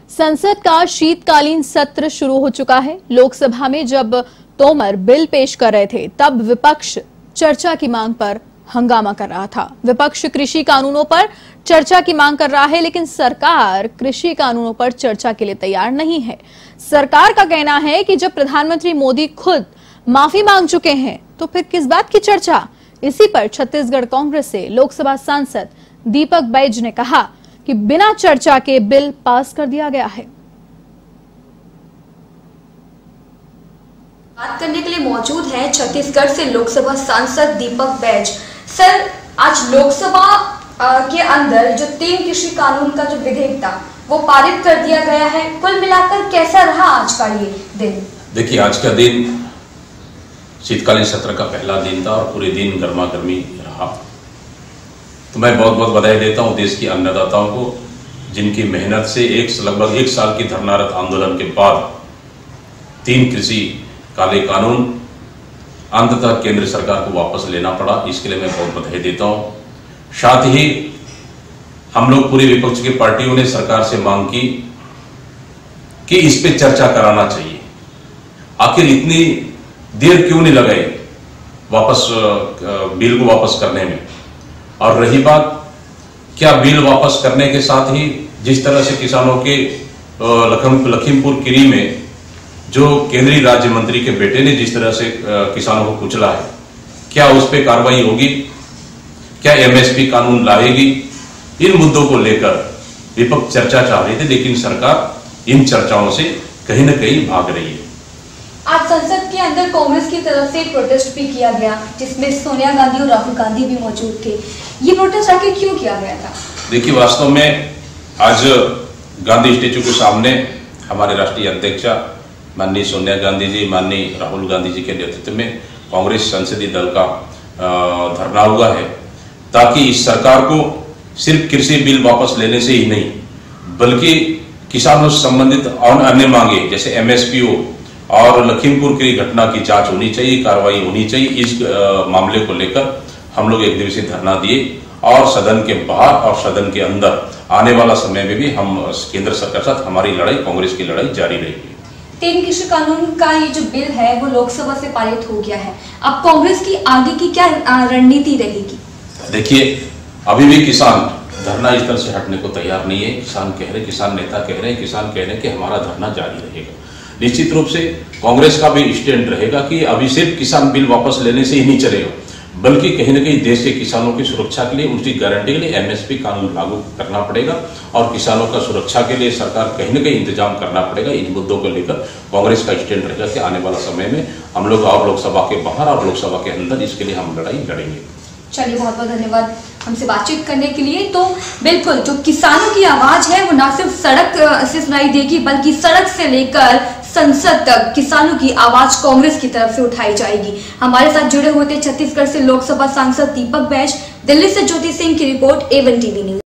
संसद का शीतकालीन सत्र शुरू हो चुका है। लोकसभा में जब तोमर बिल पेश कर रहे थे तब विपक्ष चर्चा की मांग पर हंगामा कर रहा था। विपक्ष कृषि कानूनों पर चर्चा की मांग कर रहा है, लेकिन सरकार कृषि कानूनों पर चर्चा के लिए तैयार नहीं है। सरकार का कहना है कि जब प्रधानमंत्री मोदी खुद माफी मांग चुके हैं तो फिर किस बात की चर्चा। इसी पर छत्तीसगढ़ कांग्रेस से लोकसभा सांसद दीपक बैज ने कहा कि बिना चर्चा के बिल पास कर दिया गया है। बात करने के लिए मौजूद है छत्तीसगढ़ से लोकसभा सांसद दीपक बैज। सर, आज लोकसभा के अंदर जो 3 कृषि कानून का जो विधेयक था वो पारित कर दिया गया है। कुल मिलाकर कैसा रहा आज का ये दिन? देखिए, आज का दिन शीतकालीन सत्र का पहला दिन था और पूरे दिन गर्मा गर्मी रहा। तो मैं बहुत बहुत बधाई देता हूं देश के अन्नदाताओं को, जिनकी मेहनत से लगभग 1 साल की धरनारत आंदोलन के बाद 3 कृषि काले कानून अंततः केंद्र सरकार को वापस लेना पड़ा। इसके लिए मैं बहुत बधाई देता हूं। साथ ही हम लोग पूरे विपक्ष की पार्टियों ने सरकार से मांग की कि इस पे चर्चा कराना चाहिए। आखिर इतनी देर क्यों नहीं लगाई वापस बिल को वापस करने में। और रही बात, क्या बिल वापस करने के साथ ही जिस तरह से किसानों के लखीमपुर खीरी में जो केंद्रीय राज्य मंत्री के बेटे ने जिस तरह से किसानों को कुचला है, क्या उस पर कार्रवाई होगी? क्या एमएसपी कानून लाएगी? इन मुद्दों को लेकर विपक्ष चर्चा चाह रही थी, लेकिन सरकार इन चर्चाओं से कहीं न कहीं भाग रही है। आज संसद के अंदर कांग्रेस की तरफ से प्रोटेस्ट भी किया गया, जिसमें सोनिया गांधी और राहुल गांधी भी मौजूद थे। ये प्रोटेस्ट आखिर क्यों किया गया था? देखिए, वास्तव में आज गांधी स्टेचू के सामने हमारे राष्ट्रीय अध्यक्षा माननीय सोनिया गांधी जी, माननीय राहुल गांधी जी के नेतृत्व में कांग्रेस संसदीय दल का धरना हुआ है, ताकि इस सरकार को सिर्फ कृषि बिल वापस लेने से ही नहीं, बल्कि किसानों से संबंधित अन्य मांगे जैसे एमएसपीओ और लखीमपुर की घटना की जांच होनी चाहिए, कार्रवाई होनी चाहिए। इस मामले को लेकर हम लोग 1 दिवसीय धरना दिए और सदन के बाहर और सदन के अंदर आने वाला समय में भी हम केंद्र सरकार के साथ हमारी लड़ाई, कांग्रेस की लड़ाई जारी रहेगी। 3 कृषि कानून का ये जो बिल है वो लोकसभा से पारित हो गया है। अब कांग्रेस की आगे की क्या रणनीति रहेगी? देखिए, अभी भी किसान धरना इस तरह से हटने को तैयार नहीं है। किसान कह रहे, किसान नेता कह रहे हैं, किसान कह रहे हैं कि हमारा धरना जारी रहेगा। निश्चित रूप से कांग्रेस का भी स्टैंड रहेगा कि अभी सिर्फ किसान बिल वापस लेने से ही नहीं चलेगा, बल्कि कहीं न कहीं देश के किसानों की सुरक्षा के लिए, उनकी गारंटी के लिए एमएसपी कानून लागू करना पड़ेगा और किसानों का सुरक्षा के लिए सरकार कहीं न कहीं इंतजाम करना पड़ेगा। इन मुद्दों को लेकर कांग्रेस का स्टैंड रहेगा कि आने वाला समय में हम लोग और लोकसभा के बाहर और लोकसभा के अंदर इसके लिए हम लड़ाई लड़ेंगे। चलिए, बहुत बहुत धन्यवाद हमसे बातचीत करने के लिए। तो बिल्कुल जो किसानों की आवाज है वो ना सिर्फ सड़क से सुनाई देगी, बल्कि सड़क से लेकर संसद तक किसानों की आवाज कांग्रेस की तरफ से उठाई जाएगी। हमारे साथ जुड़े हुए थे छत्तीसगढ़ से लोकसभा सांसद दीपक बैज। दिल्ली से ज्योति सिंह की रिपोर्ट, A1 टीवी न्यूज।